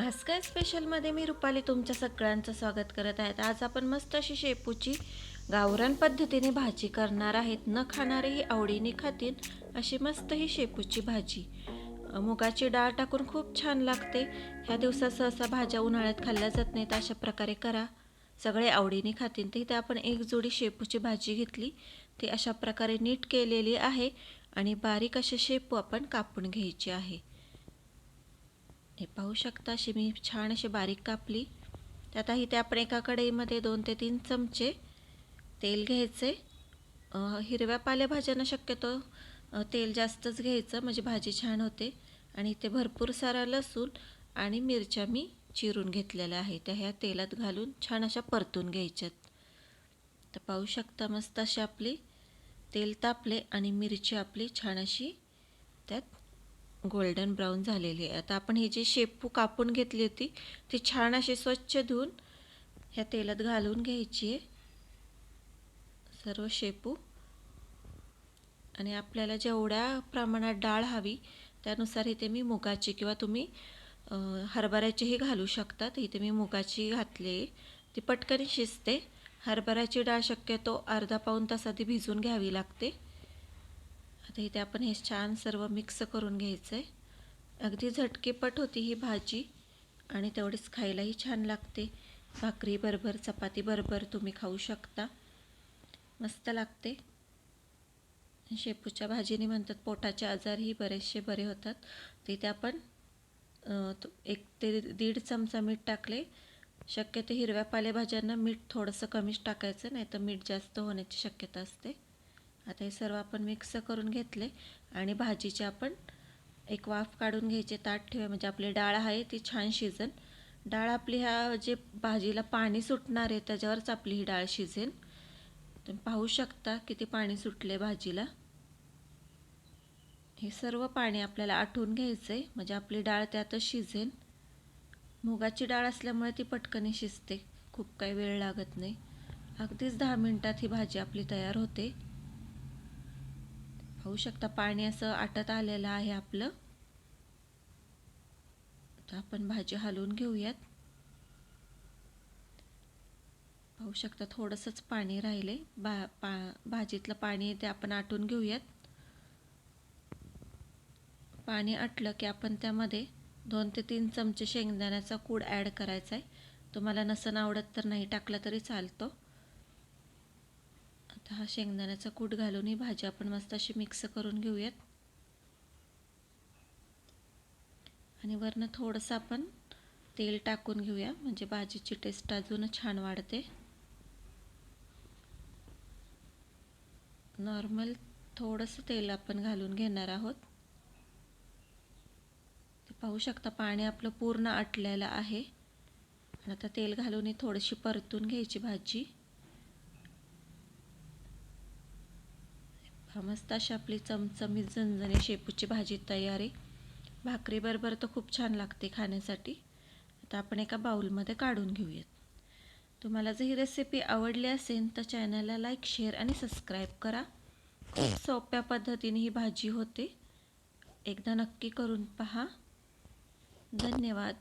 भास्कर स्पेशलमध्ये मी रुपाली तुमच्या सगळ्यांचं स्वागत करत आहेत। आज आपण मस्त अशी शेपूची गावरान पद्धतीने भाजी करणार आहेत। न खाणारेही आवडीने खातील अशी मस्त ही शेपूची भाजी। मुगाची डाळ टाकून खूप छान लागते। ह्या दिवसात सहसा भाज्या उन्हाळ्यात खाल्ल्या जात नाहीत, अशा प्रकारे करा, सगळे आवडीने खातील। तर इथे आपण एक जोडी शेपूची भाजी घेतली, ती अशा प्रकारे नीट केलेली आहे आणि बारीक असे शेपू आपण कापून घ्यायचे आहे। हे पाहू शकता, अशी मी छान अशी बारीक कापली। त्यात इथे आपण एका कढईमध्ये 2 ते 3 चमचे तेल घ्यायचे। हिरव्या पालेभाज्यांना शक्यतो तेल जास्तच घ्यायचं, म्हणजे भाजी छान होते। आणि इथे भरपूर सारा लसूण आणि मिरच्या मी चिरून घेतलेल्या आहेत, त्या ह्या तेलात घालून छान अशा परतून घ्यायच्यात। तर पाहू शकता, मस्त अशी आपली तेल तापले आणि मिरची आपली छान अशी त्यात गोल्डन ब्राऊन झालेली आहे। आता आपण ही जी शेपू कापून घेतली होती ती छान अशी स्वच्छ धुवून ह्या तेलात घालून घ्यायची आहे, सर्व शेपू। आणि आपल्याला जेवढ्या प्रमाणात डाळ हवी त्यानुसार इथे मी मुगाची किंवा तुम्ही हरभऱ्याचीही घालू शकता। इथे मी मुगाची घातली, ती पटकन शिजते। हरभऱ्याची डाळ शक्यतो अर्धा पाऊण तास आधी भिजवून घ्यावी लागते। आता इथे आपण हे छान सर्व मिक्स करून घ्यायचं आहे। अगदी झटकीपट होती ही भाजी आणि तेवढीच खायलाही छान लागते। भाकरी बरोबर, चपाती बरोबर तुम्ही खाऊ शकता, मस्त लागते। शेपूच्या भाजीने म्हणतात पोटाचे आजारही बरेचसे बरे होतात। तिथे आपण 1 ते 1.5 चमचा मीठ टाकले। शक्यतो हिरव्या पालेभाज्यांना मीठ थोडंसं कमीच टाकायचं, नाही तर मीठ जास्त होण्याची शक्यता असते। आता हे सर्व आपण मिक्स करून घेतले आणि भाजीचे आपण एक वाफ काढून घ्यायचे, ताट ठेवा, म्हणजे आपली डाळ आहे ती छान शिजेल। डाळ आपली ह्या जे भाजीला पाणी सुटणार आहे त्याच्यावरच आपली ही डाळ शिजेल। तुम्ही पाहू शकता किती पाणी सुटले भाजीला। हे सर्व पाणी आपल्याला आटवून घ्यायचं आहे, म्हणजे आपली डाळ त्यातच शिजेल। मुगाची डाळ असल्यामुळे ती पटकन शिजते, खूप काही वेळ लागत नाही। अगदीच 10 मिनिटात ही भाजी आपली तयार होते। पाहू शकता पाणी असं आटत आलेलं आहे आपलं। तर आपण भाजी हलवून घेऊयात। पाहू शकता थोडंसंच पाणी राहिले, भाजीतलं पाणी ते आपण आटून घेऊयात। पाणी आटलं की आपण त्यामध्ये 2 ते 3 चमचे शेंगदाण्याचा कूट ॲड करायचा आहे। तुम्हाला नसन आवडत तर नाही टाकला तरी चालतो। आता हा शेंगदाण्याचा कूट घालून ही भाजी आपण मस्त अशी मिक्स करून घेऊयात। आणि वरनं थोडंसं आपण तेल टाकून घेऊया, म्हणजे भाजीची टेस्ट अजून छान वाढते। नॉर्मल थोडंसं तेल आपण घालून घेणार आहोत। ते पाहू शकता पाणी आपलं पूर्ण आटलेलं आहे। आता तेल घालून थोडीशी परतून घ्यायची भाजी। मस्त अशी आपली चमचमीत झणझणीत शेपूची भाजी तयार आहे। भाकरी बरोबर तर खूप छान लागते खाण्यासाठी। आता आपण एका बाउलमध्ये काढून घेऊयात। तुम्हाला जर ही रेसिपी आवडली असेल तर चॅनलला लाईक, शेअर आणि सबस्क्राईब करा। खूप सोप्या पद्धतीने ही भाजी होते, एकदा नक्की करून पहा। धन्यवाद।